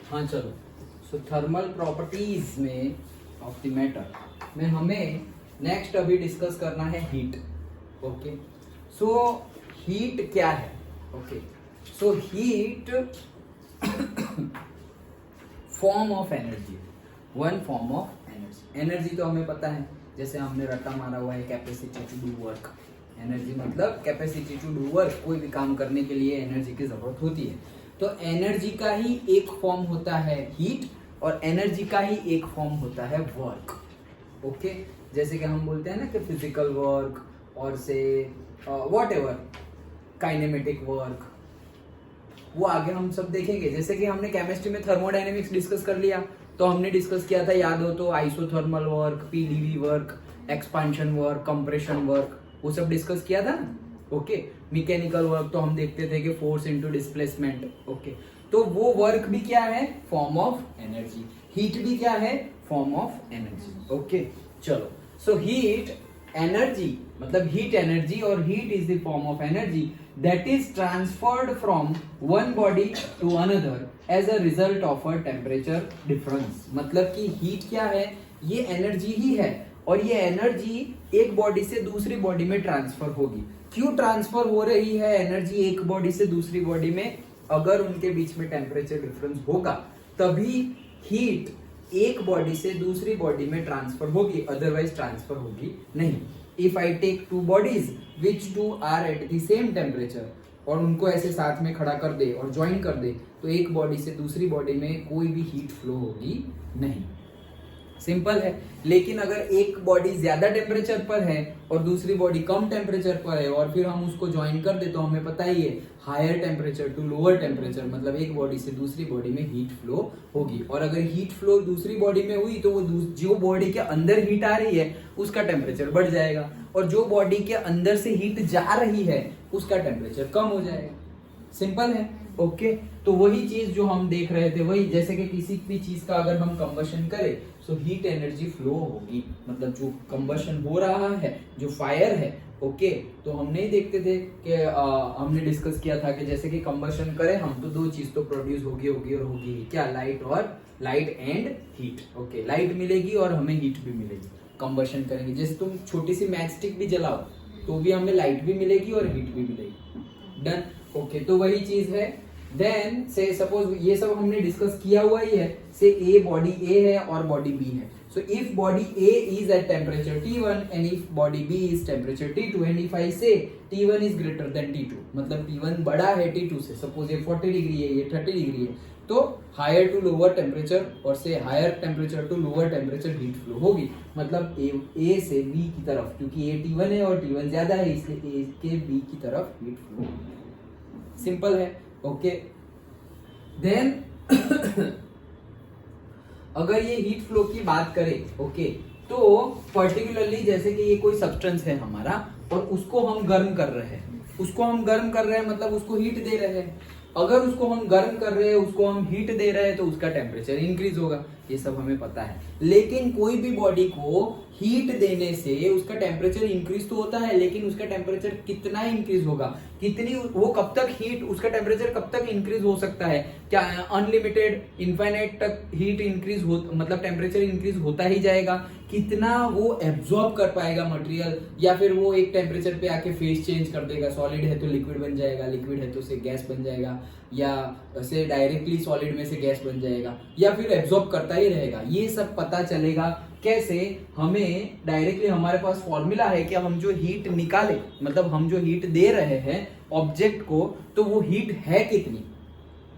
हाँ चलो, सो thermal properties में ऑफ द मैटर में हमें नेक्स्ट अभी डिस्कस करना है हीट। ओके, सो हीट क्या है? Okay, so heat form of energy, one form of energy. Energy तो हमें पता है, जैसे हमने रट्टा मारा हुआ है capacity to do work. Energy मतलब कैपेसिटी टू डू वर्क, कोई भी काम करने के लिए एनर्जी की जरूरत होती है। तो एनर्जी का ही एक फॉर्म होता है हीट, और एनर्जी का ही एक फॉर्म होता है वर्क। ओके, जैसे कि हम बोलते हैं ना कि फिजिकल वर्क और से व्हाट एवर काइनेमेटिक वर्क, वो आगे हम सब देखेंगे। जैसे कि हमने केमिस्ट्री में थर्मोडायनेमिक्स डिस्कस कर लिया, तो हमने डिस्कस किया था, याद हो तो, isothermal work, PDV work, expansion work, compression work, वो सब डिस्कस किया था ना। ओके, मैकेनिकल वर्क तो हम देखते थे कि फोर्स इनटू डिस्प्लेसमेंट। ओके, तो वो वर्क भी क्या है? Form of energy. हीट भी क्या है? Form of energy. ओके, चलो, सो हीट एनर्जी मतलब हीट एनर्जी, और heat is the form of energy that is transferred from one body to another as a result of a temperature difference. मतलब कि heat क्या है? ये energy ही है, और ये एनर्जी एक बॉडी से दूसरी बॉडी में ट्रांसफर होगी। क्यों ट्रांसफर हो रही है एनर्जी एक बॉडी से दूसरी बॉडी में? अगर उनके बीच में टेम्परेचर डिफरेंस होगा तभी हीट एक बॉडी से दूसरी बॉडी में ट्रांसफर होगी, अदरवाइज ट्रांसफर होगी नहीं। If I take two bodies which two are at the same temperature, और उनको ऐसे साथ में खड़ा कर दे और ज्वाइन कर दे, तो एक बॉडी से दूसरी बॉडी में कोई भी हीट फ्लो होगी नहीं। सिंपल है। लेकिन अगर एक बॉडी ज्यादा टेम्परेचर पर है और दूसरी बॉडी कम टेम्परेचर पर है, और फिर हम उसको ज्वाइन कर दे, तो हमें पता ही है higher temperature to lower temperature, मतलब एक बॉडी से दूसरी बॉडी में हीट फ्लो होगी। और अगर हीट फ्लो दूसरी बॉडी में हुई तो वो जो बॉडी के अंदर हीट आ रही है उसका टेम्परेचर बढ़ जाएगा, और जो बॉडी के अंदर से हीट जा रही है उसका टेम्परेचर कम हो जाएगा। सिंपल है। ओके, तो वही चीज जो हम देख रहे थे, वही जैसे कि किसी भी चीज का अगर हम कंबशन करें तो हीट एनर्जी फ्लो होगी, मतलब जो कंबशन हो रहा है, जो फायर है। ओके, तो हम नहीं देखते थे कि हमने डिस्कस किया था कि जैसे कि कंबशन करें हम तो दो चीज तो प्रोड्यूस होगी और होगी क्या? Light and heat. Okay, light मिलेगी और हमें हीट भी मिलेगी कंबशन करेंगे। जैसे तुम छोटी सी मैच स्टिक भी जलाओ तो भी हमें लाइट भी मिलेगी और हीट भी मिलेगी। डन। ओके, तो वही चीज है। देन से सपोज ये सब हमने डिस्कस किया हुआ ही है, से ए बॉडी ए है और बॉडी बी है। So if body A is at temperature T1 and if body B is temperature T2 and if I say T1 is greater than T2, मतलब T1 बड़ा है T2 से, सपोज ये 40 degree है, ये 30 डिग्री है, तो हायर टू लोअर टेम्परेचर और से higher temperature to lower temperature heat flow होगी। मतलब ए से बी की तरफ, क्योंकि ए T1 है और T1 ज्यादा है, इसलिए ए के बी की तरफ हीट फ्लो होगी। सिंपल है। ओके, देन अगर ये हीट फ्लो की बात करें, ओके, तो पर्टिकुलरली जैसे कि ये कोई सब्सटेंस है हमारा और उसको हम गर्म कर रहे हैं, मतलब उसको हीट दे रहे हैं। अगर उसको हम गर्म कर रहे हैं, उसको हम हीट दे रहे हैं, तो उसका टेम्परेचर इंक्रीज होगा, ये सब हमें पता है। लेकिन कोई भी बॉडी को हीट देने से उसका टेम्परेचर इंक्रीज तो होता है, लेकिन उसका टेम्परेचर कितना इंक्रीज होगा, कितनी, वो कब तक हीट, उसका टेम्परेचर कब तक इंक्रीज हो सकता है? क्या अनलिमिटेड इनफाइनाइट तक हीट इंक्रीज हो, मतलब टेम्परेचर इंक्रीज होता ही जाएगा? कितना वो एब्जॉर्ब कर पाएगा मटेरियल, या फिर वो एक टेम्परेचर पे आके फेस चेंज कर देगा, सॉलिड है तो लिक्विड बन जाएगा, लिक्विड है तो से गैस बन जाएगा, या से डायरेक्टली सॉलिड में से गैस बन जाएगा, या फिर एब्जॉर्ब करता ही रहेगा। ये सब पता चलेगा कैसे? हमें डायरेक्टली हमारे पास फॉर्मूला है कि हम जो हीट निकाले, मतलब हम जो हीट दे रहे हैं ऑब्जेक्ट को, तो वो हीट है कितनी।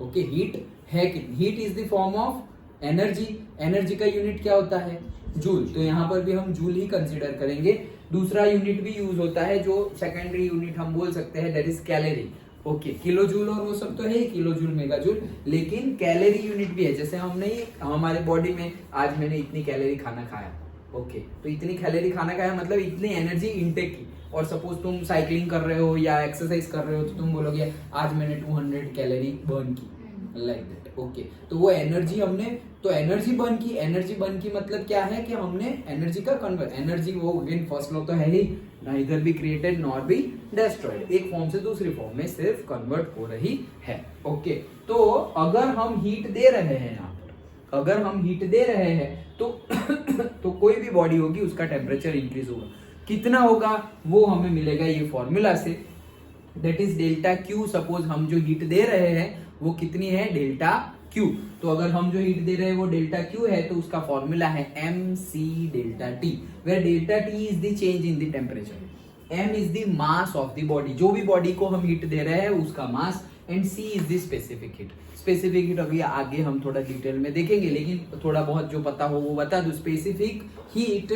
ओके, हीट है कितनी? Heat is the form of energy. Energy का यूनिट क्या होता है? जूल। तो यहाँ पर भी हम जूल ही कंसीडर करेंगे। दूसरा यूनिट भी यूज होता है जो सेकेंडरी यूनिट हम बोल सकते हैं, that is calorie. Okay, kilo joule और वो सब तो है, किलो जूल, मेगा जूल, लेकिन कैलोरी यूनिट भी है। जैसे हमने हमारे बॉडी में आज मैंने इतनी कैलोरी खाना खाया, ओके, तो इतनी कैलोरी खाना खाया मतलब इतनी एनर्जी इनटेक की। और सपोज तुम साइकिलिंग कर रहे हो या एक्सरसाइज कर रहे हो, तो तुम बोलोगे आज मैंने 200 कैलोरी बर्न की, लाइक दैट। ओके, तो वो एनर्जी हमने, तो एनर्जी बर्न की मतलब क्या है कि हमने एनर्जी का कन्वर्ट, एनर्जी वो अगेन फर्स्ट लॉ तो है ही, neither be created nor be destroyed, एक फॉर्म से दूसरी फॉर्म में सिर्फ कन्वर्ट हो रही है। ओके, तो अगर हम हीट दे रहे हैं यहाँ पर, अगर हम हीट दे रहे हैं तो तो कोई भी बॉडी होगी उसका टेम्परेचर इंक्रीज होगा। कितना होगा वो हमें मिलेगा ये फॉर्मूला से, that is delta Q. Suppose हम जो हीट दे रहे हैं वो कितनी है, डेल्टा क्यू। तो अगर हम जो हीट दे रहे हैं वो डेल्टा क्यू है तो उसका फॉर्मूला है M C delta T, where delta T is the change in the temperature, M is the mass of the body, जो भी बॉडी को हम हीट दे रहे हैं उसका mass, and c is the specific heat. Specific heat अभी आगे हम थोड़ा डिटेल में देखेंगे, लेकिन थोड़ा बहुत जो पता हो वो बता दो। स्पेसिफिक हीट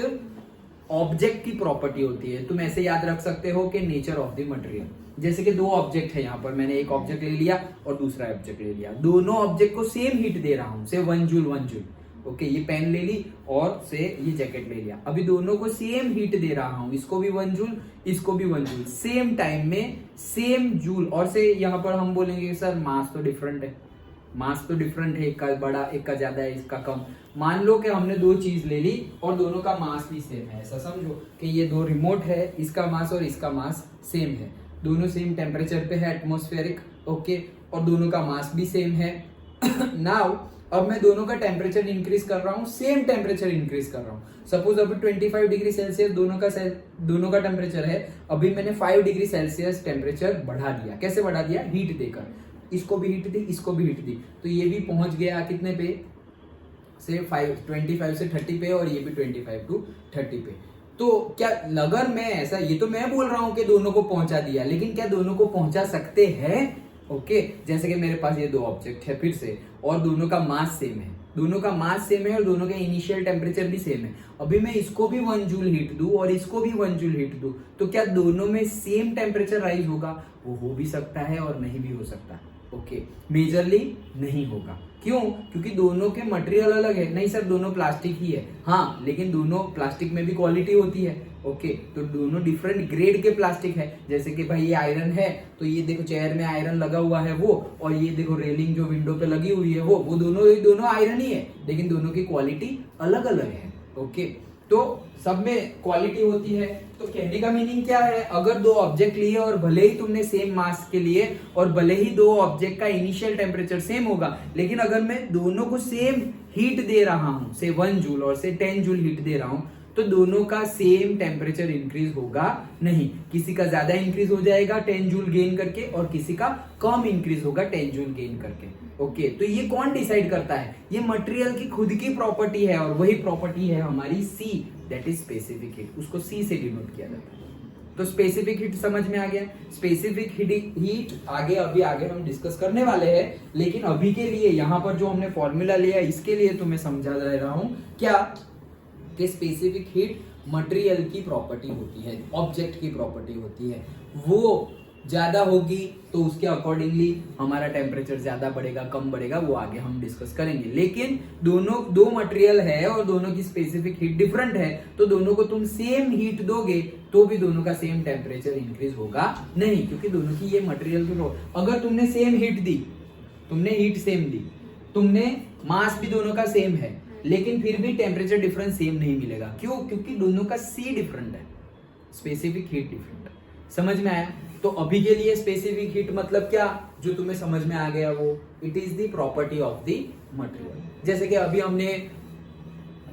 ऑब्जेक्ट की प्रॉपर्टी होती है। तुम ऐसे याद रख सकते हो कि नेचर ऑफ द मटेरियल, जैसे कि दो ऑब्जेक्ट है यहाँ पर, मैंने एक ऑब्जेक्ट ले लिया और दूसरा ऑब्जेक्ट ले लिया, दोनों ऑब्जेक्ट को सेम हीट दे रहा हूँ, से 1 जूल 1 जूल। ओके, ये पेन ले ली और से ये जैकेट ले लिया, अभी दोनों को सेम हीट दे रहा हूँ, इसको भी 1 जूल इसको भी 1 जूल, सेम टाइम में सेम जूल। और से यहाँ पर हम बोलेंगे सर मास तो डिफरेंट है, मास तो डिफरेंट है, एक का बड़ा एक का ज्यादा है इसका कम। मान लो कि हमने दो चीज ले ली और दोनों का मास भी सेम है, ऐसा समझो कि ये दो रिमोट है, इसका मास और इसका मास सेम है, दोनों सेम टेम्परेचर पे है एटमॉस्फेरिक। ओके, और दोनों का मास भी सेम है। नाउ अब मैं दोनों का टेम्परेचर इंक्रीज कर रहा हूँ, सेम टेम्परेचर इंक्रीज कर रहा हूँ। सपोज अभी 25 डिग्री सेल्सियस दोनों का टेम्परेचर है, अभी मैंने 5 डिग्री सेल्सियस टेम्परेचर बढ़ा दिया। कैसे बढ़ा दिया, हीट देकर, इसको भी हीट दी इसको भी हीट दी, तो ये भी पहुंच गया कितने पे, से 25 से 30 पे, और ये भी 25 टू 30 पे। तो क्या अगर मैं ऐसा, ये तो मैं बोल रहा हूं कि दोनों को पहुंचा दिया, लेकिन क्या दोनों को पहुंचा सकते हैं? ओके, जैसे कि मेरे पास ये दो ऑब्जेक्ट है फिर से, और दोनों का मास सेम है, दोनों का मास सेम है और दोनों के इनिशियल टेम्परेचर भी सेम है। अभी मैं इसको भी 1 जूल हीट दूं और इसको भी 1 जूल हीट दूं, तो क्या दोनों में सेम टेम्परेचर राइज होगा? वो हो भी सकता है और नहीं भी हो सकता। ओके, मेजरली नहीं होगा। क्यों? क्योंकि दोनों के मटेरियल अलग है। नहीं सर दोनों प्लास्टिक ही है, हाँ, लेकिन दोनों प्लास्टिक में भी क्वालिटी होती है। ओके, तो दोनों डिफरेंट ग्रेड के प्लास्टिक है। जैसे कि भाई ये आयरन है, तो ये देखो चेयर में आयरन लगा हुआ है वो, और ये देखो रेलिंग जो विंडो पे लगी हुई है वो दोनों आयरन ही है, लेकिन दोनों की क्वालिटी अलग अलग है। ओके, तो सब में क्वालिटी होती है। तो कहने का मीनिंग क्या है, अगर दो ऑब्जेक्ट लिए और भले ही तुमने सेम मास के लिए और भले ही दो ऑब्जेक्ट का इनिशियल टेम्परेचर सेम होगा, लेकिन अगर मैं दोनों को सेम हीट दे रहा हूं, से 1 जूल और से 10 जूल हीट दे रहा हूं, तो दोनों का सेम टेम्परेचर इंक्रीज होगा नहीं। किसी का ज्यादा इंक्रीज हो जाएगा 10 जूल गेन करके, और किसी का कम इंक्रीज होगा 10 जूल गेन करके। ओके, तो ये कौन डिसाइड करता है? ये मटेरियल की खुद की प्रॉपर्टी है, और वही प्रॉपर्टी है हमारी सी, दैट इज स्पेसिफिक हीट। उसको सी से डिनोट किया जाता है। तो स्पेसिफिक हीट समझ में आ गया। स्पेसिफिक हीट आगे हम डिस्कस करने वाले हैं, लेकिन अभी के लिए यहाँ पर जो हमने फॉर्मूला लिया इसके लिए तुम्हें समझा दे रहा हूं क्या, कि स्पेसिफिक हीट मटेरियल की प्रॉपर्टी होती है, ऑब्जेक्ट की प्रॉपर्टी होती है। वो ज्यादा होगी तो उसके अकॉर्डिंगली हमारा टेम्परेचर ज्यादा बढ़ेगा कम बढ़ेगा, वो आगे हम डिस्कस करेंगे। लेकिन दो मटेरियल है और दोनों की स्पेसिफिक हीट डिफरेंट है, तो दोनों को तुम सेम हीट दोगे तो भी दोनों का सेम टेम्परेचर इंक्रीज होगा नहीं, क्योंकि दोनों की ये मटेरियल की अगर तुमने सेम हीट दी, तुमने हीट सेम दी, तुमने मास भी दोनों का सेम है, लेकिन फिर भी टेम्परेचर डिफरेंस सेम नहीं मिलेगा। क्यों? क्योंकि दोनों का सी डिफरेंट है, स्पेसिफिक हीट डिफरेंट है। समझ में आया? तो अभी के लिए स्पेसिफिक हीट मतलब क्या, जो तुम्हें समझ में आ गया वो, it is the property of the material. जैसे कि अभी हमने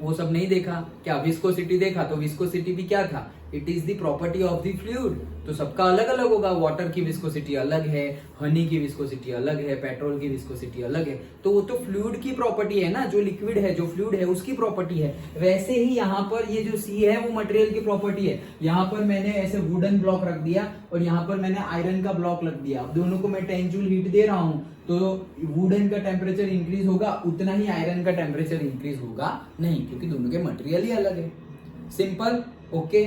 वो सब नहीं देखा, क्या विस्कोसिटी देखा, तो विस्कोसिटी भी क्या था, it is the property of the fluid. तो सबका अलग अलग होगा, वाटर की विस्कोसिटी अलग है, हनी की विस्कोसिटी अलग है, पेट्रोल की विस्कोसिटी अलग है, तो वो तो फ्लूइड की प्रॉपर्टी है ना, जो लिक्विड है जो फ्लूइड है उसकी प्रॉपर्टी है। वैसे ही यहाँ पर ये जो सी है वो मटेरियल की प्रॉपर्टी है। यहाँ पर मैंने ऐसे वुडन ब्लॉक रख दिया और यहाँ पर मैंने आयरन का ब्लॉक रख दिया, दोनों को मैं 10 जूल हीट दे रहा हूँ, तो वुडन का टेम्परेचर इंक्रीज होगा उतना ही आयरन का टेम्परेचर इंक्रीज होगा नहीं, क्योंकि दोनों के मटेरियल ही अलग है। सिंपल। ओके,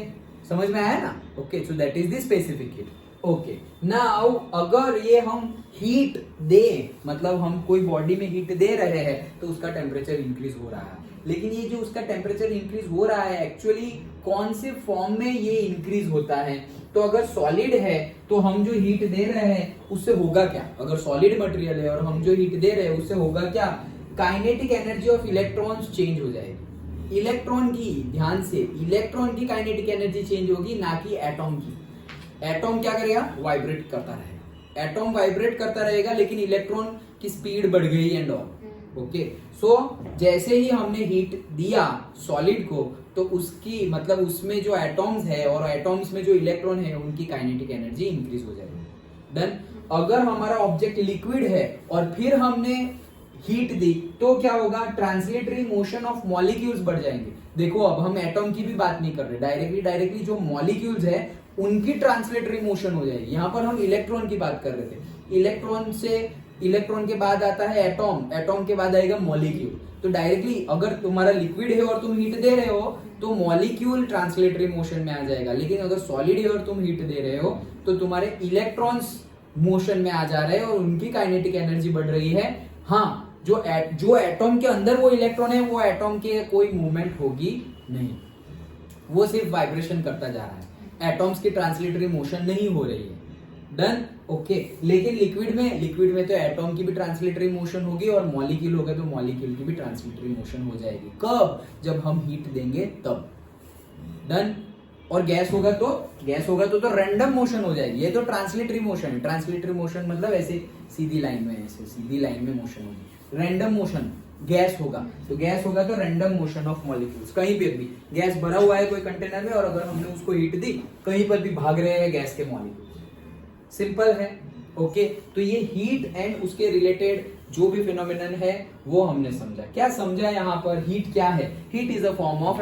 समझ में आया ना? Okay, so that is the specific heat. Okay, now अगर ये हम हीट दे, मतलब हम कोई बॉडी में हीट दे रहे हैं तो उसका टेम्परेचर इंक्रीज हो रहा है, लेकिन ये जो उसका टेम्परेचर इंक्रीज हो रहा है एक्चुअली कौन से फॉर्म में ये इंक्रीज होता है? तो अगर सॉलिड है तो हम जो हीट दे रहे हैं उससे होगा क्या? अगर सॉलिड मटेरियल है और हम जो हीट दे रहे हैं उससे होगा क्या? Kinetic energy of electrons change हो जाएगी। इलेक्ट्रॉन की, ध्यान से, इलेक्ट्रॉन की काइनेटिक एनर्जी चेंज होगी, ना कि एटॉम की। एटॉम क्या करेगा? वाइब्रेट करता रहेगा। एटॉम वाइब्रेट करता रहेगा, लेकिन इलेक्ट्रॉन की स्पीड बढ़ गई एंड ऑल। ओके, सो जैसे ही हमने हीट दिया सॉलिड को, तो उसकी मतलब उसमें जो एटॉम्स है और एटॉम्स में जो इलेक्ट्रॉन है उनकी काइनेटिक एनर्जी इंक्रीज हो जाएगी। देन अगर हमारा ऑब्जेक्ट लिक्विड है और फिर हमने हीट दी तो क्या होगा? ट्रांसलेटरी मोशन ऑफ मॉलिक्यूल्स बढ़ जाएंगे। देखो अब हम एटॉम की भी बात नहीं कर रहे, डायरेक्टली जो मॉलिक्यूल्स है उनकी ट्रांसलेटरी मोशन हो जाएगी। यहां पर हम इलेक्ट्रॉन की बात कर रहे थे। इलेक्ट्रॉन के बाद आता है एटॉम, एटॉम के बाद आएगा मॉलिक्यूल। तो डायरेक्टली अगर तुम्हारा लिक्विड है और तुम हीट दे रहे हो तो मॉलिक्यूल ट्रांसलेटरी मोशन में आ जाएगा, लेकिन अगर सॉलिड है और तुम हीट दे रहे हो तो तुम्हारे इलेक्ट्रॉन्स मोशन में आ जा रहे हैं और उनकी काइनेटिक एनर्जी बढ़ रही है। हाँ, जो एटॉम के अंदर वो इलेक्ट्रॉन है, वो एटॉम के कोई मूवमेंट होगी नहीं, वो सिर्फ वाइब्रेशन करता जा रहा है। एटॉम्स की ट्रांसलेटरी मोशन नहीं हो रही है। Done, okay. लेकिन लिक्विड में तो एटॉम की भी ट्रांसलेटरी मोशन होगी और मॉलिक्यूल होगा तो मॉलिक्यूल की भी ट्रांसलेटरी मोशन हो जाएगी। कब? जब हम हीट देंगे तब। डन। और गैस होगा तो रैंडम मोशन हो जाएगी। ये तो ट्रांसलेटरी मोशन है। ट्रांसलेटरी मोशन मतलब ऐसे सीधी लाइन में मोशन होगी। रैंडम मोशन गैस होगा तो रैंडम मोशन ऑफ मॉलिक्यूल्स। कहीं पर भी गैस भरा हुआ है कोई कंटेनर में और अगर हमने उसको हीट दी, कहीं पर भी भाग रहे हैं गैस के मॉलिक्यूल। सिंपल है। ओके, तो ये हीट एंड उसके रिलेटेड जो भी फिनोमिनन है वो हमने समझा। क्या समझा यहाँ पर? हीट क्या है? Heat is a form of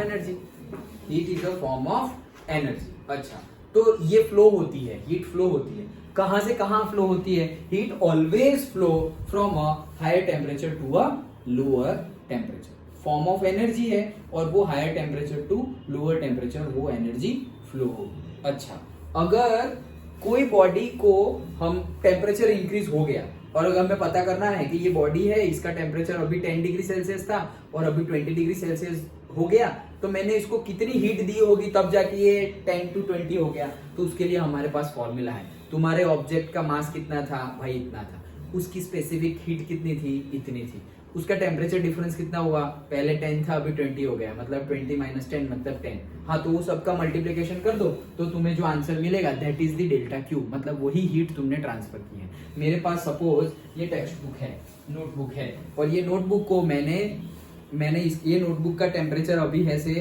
energy. अच्छा, तो ये फ्लो होती है, हीट फ्लो होती है। कहां से कहां फ्लो होती है? Heat always flow from a higher temperature to a lower temperature. Form of energy है और वो higher temperature to lower temperature वो एनर्जी फ्लो होगी। अच्छा, अगर कोई बॉडी को हम टेम्परेचर इंक्रीज हो गया और अगर हमें पता करना है कि ये बॉडी है, इसका टेम्परेचर अभी 10 डिग्री सेल्सियस था और अभी 20 डिग्री सेल्सियस हो गया, तो मैंने इसको कितनी हीट दी होगी तब जाके ये 10 to 20 हो गया। तो उसके लिए हमारे पास फॉर्मूला है। तुम्हारे ऑब्जेक्ट का मास कितना था भाई? इतना था। उसकी स्पेसिफिक हीट कितनी थी? इतनी थी। उसका टेम्परेचर डिफरेंस कितना हुआ? पहले 10 था, अभी 20 हो गया, मतलब 20 - 10 मतलब 10। हाँ, तो वो सबका मल्टीप्लिकेशन कर दो तो तुम्हें जो आंसर मिलेगा that is the delta Q, मतलब वही हीट तुमने ट्रांसफर की है। मेरे पास सपोज ये टेक्स्ट बुक है, नोटबुक है, और ये नोटबुक को ये नोटबुक का टेम्परेचर अभी है से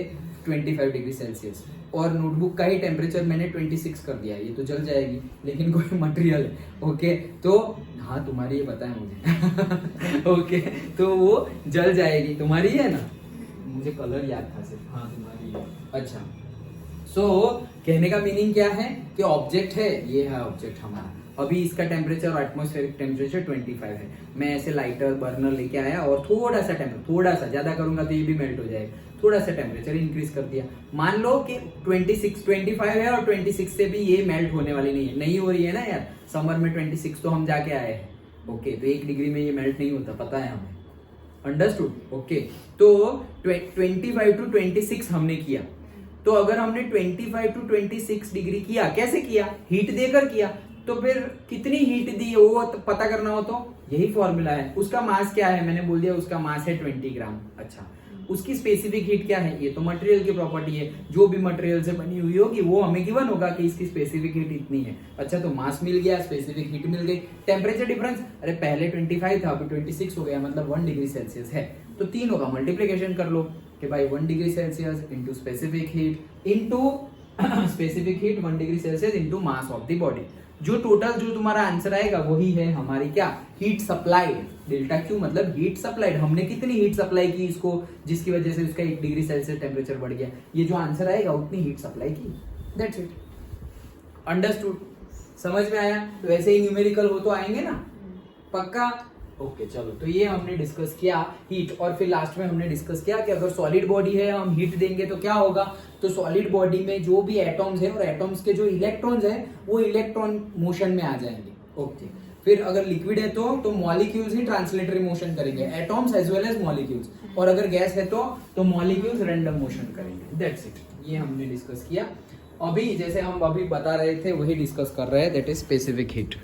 25 डिग्री सेल्सियस और नोटबुक का ही टेम्परेचर मैंने 26 कर दिया। ये तो जल जाएगी, लेकिन कोई मटेरियल है। ओके, तो हाँ, तुम्हारी ये पता है मुझे। ओके, तो वो जल जाएगी। तुम्हारी है ना? मुझे कलर याद था सिर्फ। हाँ, तुम्हारी है। अच्छा, सो कहने का मीनिंग क्या है कि ऑब्जेक्ट है, ये है ऑब्जेक्ट हमारा। अभी इसका टेम्परेचर और एटमॉस्फेरिक टेम्परेचर 25 है। मैं ऐसे लाइटर बर्नर लेके आया और थोड़ा सा ज्यादा करूंगा तो ये भी मेल्ट हो जाएगा। थोड़ा सा टेम्परेचर इंक्रीज कर दिया। मान लो कि 25 है और 26 से भी ये मेल्ट होने वाली नहीं हो रही है ना यार। समर में 26 तो हम जाके आए हैं। ओके, तो 1 डिग्री में ये मेल्ट नहीं होता, पता है हमें। अंडरस्टूड? ओके, तो 25 to 26 हमने किया। तो अगर हमने 25 to 26 डिग्री किया, कैसे किया? हीट देकर किया। तो फिर कितनी हीट दी वो तो पता करना हो तो यही फॉर्मूला है। उसका मास क्या है? मैंने बोल दिया उसका मास है 20 ग्राम। अच्छा, उसकी स्पेसिफिक हीट क्या है? ये तो मटेरियल की प्रॉपर्टी है। जो भी मटेरियल से बनी हुई होगी वो हमें गिवन होगा कि इसकी स्पेसिफिक हीट इतनी है। अच्छा, तो मास मिल गया, स्पेसिफिक हीट मिल गई। टेम्परेचर डिफरेंस, अरे पहले 25 था, अभी 26 हो गया, मतलब 1 डिग्री सेल्सियस है, तो 3 होगा। मल्टीप्लीकेशन कर लो कि भाई 1 degree Celsius into specific heat 1 degree Celsius into mass of the body. जो तुम्हारा आंसर आएगा वही है हमारी क्या? Heat supplied. डेल्टा क्यू मतलब हीट सप्लाइड। हमने कितनी हीट सप्लाई की इसको, जिसकी वजह से उसका 1 डिग्री सेल्सियस टेम्परेचर बढ़ गया। ये जो आंसर आएगा उतनी हीट सप्लाई की। That's it. अंडरस्टूड? समझ में आया? तो ऐसे ही न्यूमेरिकल हो तो आएंगे ना, पक्का? ओके, चलो, तो ये हमने डिस्कस किया हीट। और फिर लास्ट में हमने डिस्कस किया कि अगर सॉलिड बॉडी है, हम हीट देंगे तो क्या होगा। तो सॉलिड बॉडी में जो भी एटॉम्स है और एटॉम्स के जो इलेक्ट्रॉन्स है वो इलेक्ट्रॉन मोशन में आ जाएंगे। ओके, फिर अगर लिक्विड है तो मॉलिक्यूल्स ही ट्रांसलेटरी मोशन करेंगे, atoms as well as molecules. और अगर गैस है तो मॉलिक्यूल्स रैंडम मोशन करेंगे। That's it. ये हमने डिस्कस किया। अभी जैसे हम अभी बता रहे थे वही डिस्कस कर रहे हैं, दैट इज स्पेसिफिक हीट।